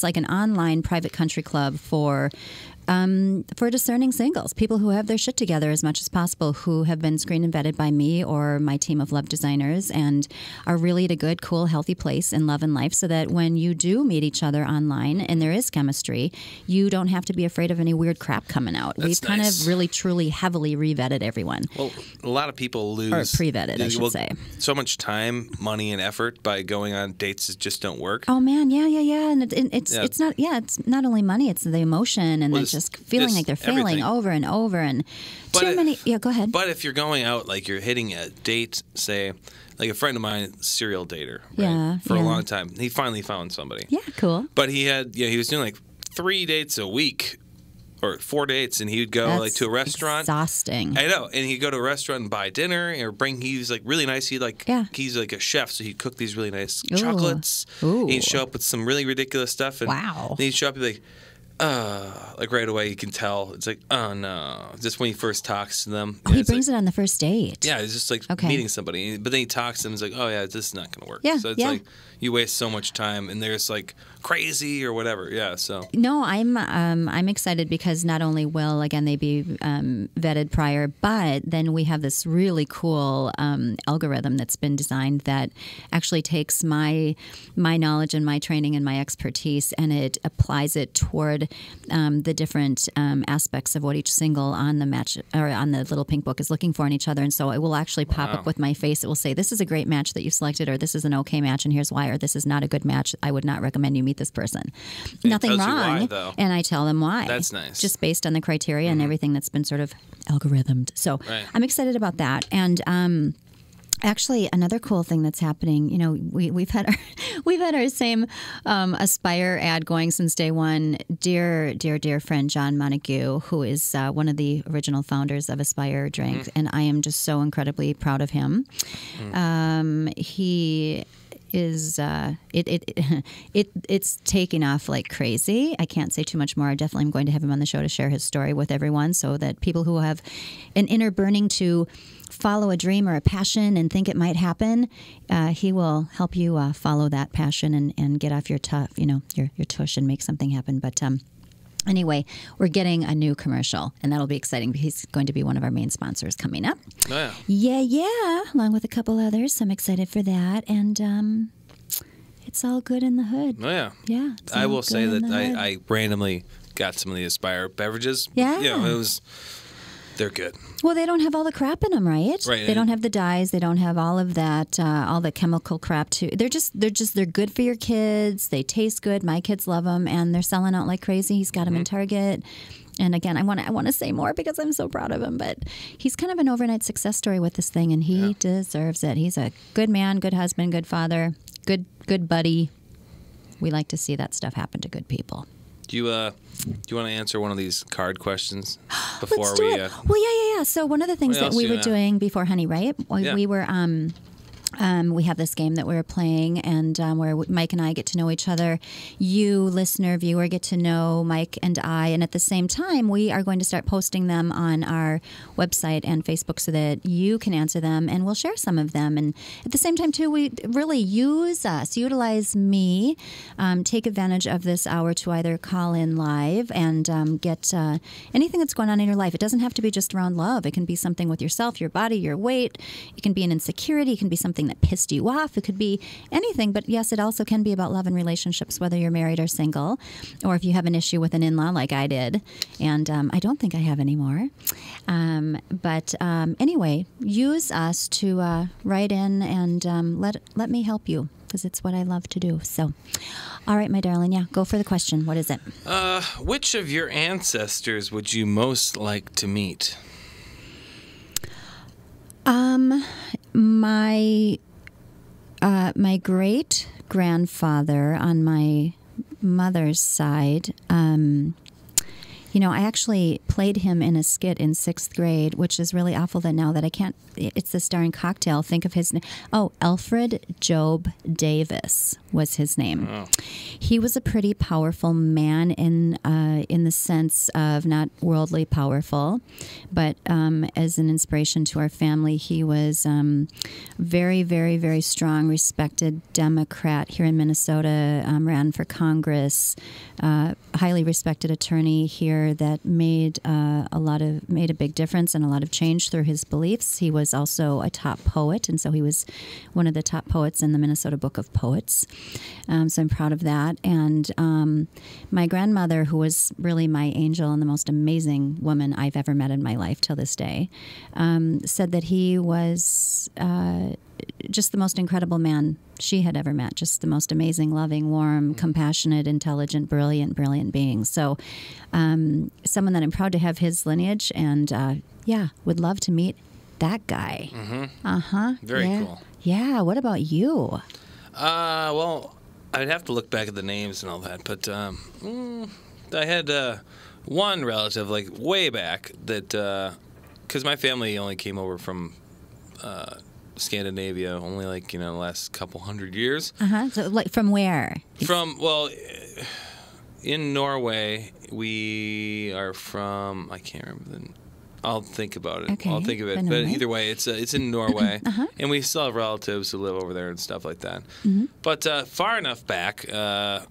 like an online private country club for discerning singles, people who have their shit together as much as possible, who have been screened and vetted by me or my team of love designers and are really at a good, cool, healthy place in love and life, so that when you do meet each other online and there is chemistry, you don't have to be afraid of any weird crap coming out. We've kind of really, truly, heavily re-vetted everyone. Well, a lot of people lose. Or pre-vetted, I should say. So much time, money, and effort by going on dates that just don't work. Oh, man, yeah. And it's not only money, it's the emotion and just feeling like they're failing over and over and go ahead. But if you're going out, like you're hitting a date, say, like a friend of mine, serial dater, right? For a long time. He finally found somebody. Yeah, cool. But he was doing like 3 dates a week or 4 dates, and he would go to a restaurant. Exhausting. I know. And he'd go to a restaurant and buy dinner or he's like really nice. He's like a chef, so he'd cook these really nice chocolates. Ooh. He'd show up with some really ridiculous stuff. And wow. Then he'd show up and be like right away you can tell it's like, oh no, just when he first talks to them. He brings it on the first date. Yeah, it's just like meeting somebody, but then he talks to them. It's like, oh yeah, this is not going to work. Yeah, so it's like you waste so much time, and they're just like crazy or whatever. Yeah, so no, I'm excited because not only will again they be vetted prior, but then we have this really cool algorithm that's been designed that actually takes my knowledge and my training and my expertise, and it applies it toward the different aspects of what each single on the match or on the Little Pink Book is looking for in each other. And so it will actually pop up with my face. It will say, this is a great match that you've selected, or this is an okay match and here's why, or this is not a good match. I would not recommend you meet this person. Nothing wrong. Why, and I tell them why. That's nice. Just based on the criteria and everything that's been sort of algorithmed. So I'm excited about that. And actually, another cool thing that's happening, we've had our same Aspire ad going since day one. Dear friend John Montague, who is one of the original founders of Aspire Drink, and I am just so incredibly proud of him. is it's taking off like crazy. I can't say too much more. I definitely am going to have him on the show to share his story with everyone, so that people who have an inner burning to follow a dream or a passion and think it might happen, he will help you follow that passion and get off your your tush and make something happen. But anyway, we're getting a new commercial, and that'll be exciting. He's going to be one of our main sponsors coming up. Oh, yeah. Yeah, along with a couple others. So I'm excited for that, and it's all good in the hood. Oh, yeah. Yeah. I will say that I randomly got some of the Aspire beverages. Yeah. They're good. Well, they don't have all the crap in them, right? Right. They don't have the dyes. They don't have all of that, all the chemical crap too. They're good for your kids. They taste good. My kids love them, and they're selling out like crazy. He's got them in Target. And again, I want to say more because I'm so proud of him. But he's kind of an overnight success story with this thing, and he deserves it. He's a good man, good husband, good father, good buddy. We like to see that stuff happen to good people. Do you want to answer one of these card questions before Let's do we? It. Well, yeah. So one of the things that we were doing before Honey, right? We were we have this game that we were playing, and where Mike and I get to know each other. You, listener, viewer, get to know Mike and I, and at the same time, we are going to start posting them on our website and Facebook so that you can answer them, and we'll share some of them. And at the same time, too, we really utilize me, take advantage of this hour to either call in live and get anything that's going on in your life. It doesn't have to be just around love. It can be something with yourself, your body, your weight. It can be an insecurity. It can be something that pissed you off. It could be anything, but yes, it also can be about love and relationships, whether you're married or single, or if you have an issue with an in-law like I did, and I don't think I have anymore. But anyway, use us to write in and let me help you, because it's what I love to do. So, all right, my darling, go for the question. What is it? Which of your ancestors would you most like to meet? My great grandfather on my mother's side, I actually played him in a skit in 6th grade, which is really awful that now that I can't. It's the Starring Cocktail. Think of his name. Oh, Alfred Job Davis was his name. Oh. He was a pretty powerful man in the sense of not worldly powerful, but as an inspiration to our family. He was very, very, very strong, respected Democrat here in Minnesota, ran for Congress, highly respected attorney here that made a big difference and a lot of change through his beliefs. He was also a top poet, and so he was one of the top poets in the Minnesota Book of Poets. So I'm proud of that. And my grandmother, who was really my angel and the most amazing woman I've ever met in my life till this day, said that he was just the most incredible man she had ever met. Just the most amazing, loving, warm, compassionate, intelligent, brilliant being. So someone that I'm proud to have his lineage, and would love to meet that guy. Mm-hmm. Very cool. Yeah. What about you? Well, I'd have to look back at the names and all that, but I had one relative, like way back, that because my family only came over from Scandinavia, only the last couple hundred years. So, like, from where? In Norway, we are from. I can't remember I'll think about it. Okay. I'll think of it. But either way, it's in Norway, and we still have relatives who live over there and stuff like that. Mm-hmm. But far enough back, I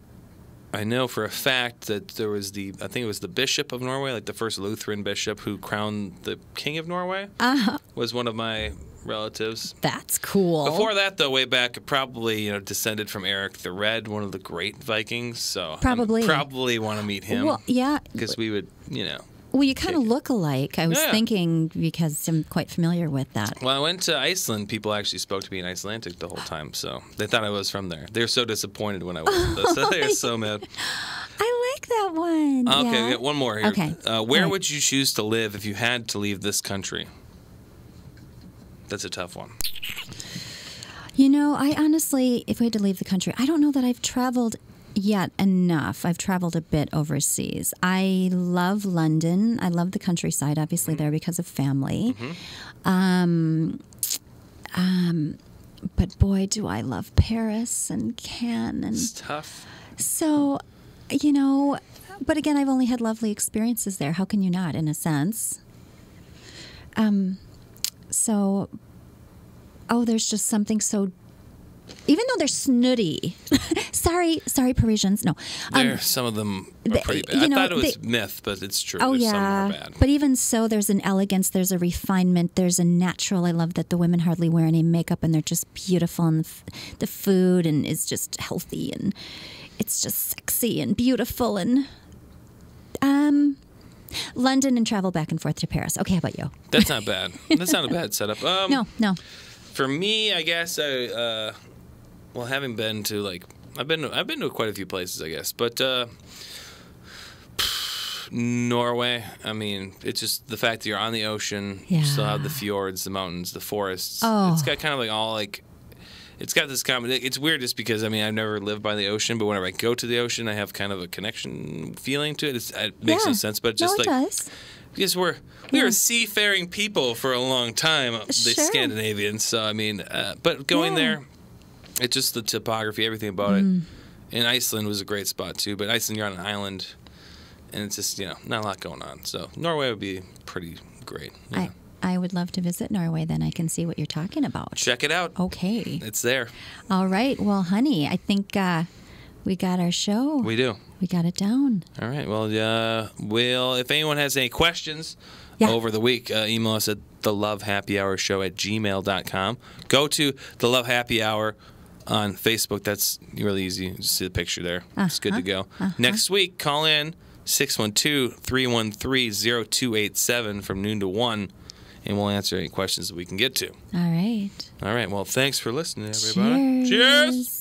know for a fact that there was I think it was the Bishop of Norway, like the first Lutheran bishop who crowned the King of Norway, was one of my relatives. That's cool. Before that, though, way back, probably descended from Eric the Red, one of the great Vikings. So probably want to meet him. Well, yeah, because we would, Well, you kind of look alike. I was thinking because I'm quite familiar with that. Well, I went to Iceland. People actually spoke to me in Icelandic the whole time, so they thought I was from there. They were so disappointed when I wasn't. So they were so mad. I like that one. Okay, we got one more here. Okay. Where would you choose to live if you had to leave this country? That's a tough one. I honestly, if we had to leave the country, I don't know that I've traveled yet enough. I've traveled a bit overseas. I love London. I love the countryside, obviously, there because of family. Mm-hmm. But boy, do I love Paris and Cannes. And it's tough. So, but again, I've only had lovely experiences there. How can you not, in a sense? There's just something so... Even though they're snooty. sorry, Parisians. No. Some of them are pretty bad. I thought it was myth, but it's true. Oh, Some are bad. But even so, there's an elegance, there's a refinement, there's a natural. I love that the women hardly wear any makeup and they're just beautiful, and the food and is just healthy, and it's just sexy and beautiful. And London and travel back and forth to Paris. Okay, how about you? That's not bad. That's not a bad setup. No. For me, I guess having been to I've been to quite a few places, I guess, but Norway. I mean, it's just the fact that you're on the ocean. Yeah. You still have the fjords, the mountains, the forests. Oh. It's got kind of it's got this it's weird just because I've never lived by the ocean, but whenever I go to the ocean, I have kind of a connection feeling to it. It makes no sense, but just it does. Because we were seafaring people for a long time, the Scandinavians. So but going there, it's just the topography, everything about it. And Iceland was a great spot too. But Iceland, you're on an island, and it's just not a lot going on. So Norway would be pretty great. Yeah. I would love to visit Norway. Then I can see what you're talking about. Check it out. Okay, it's there. All right. Well, honey, I think we got our show. We do. We got it down. All right. Well, if anyone has any questions over the week, email us at thelovehappyhourshow@gmail.com. Go to the Love Happy Hour on Facebook. That's really easy. Just see the picture there. It's good to go. Next week, call in 612-313-0287 from noon to 1, and we'll answer any questions that we can get to. All right. All right. Well, thanks for listening, everybody. Cheers.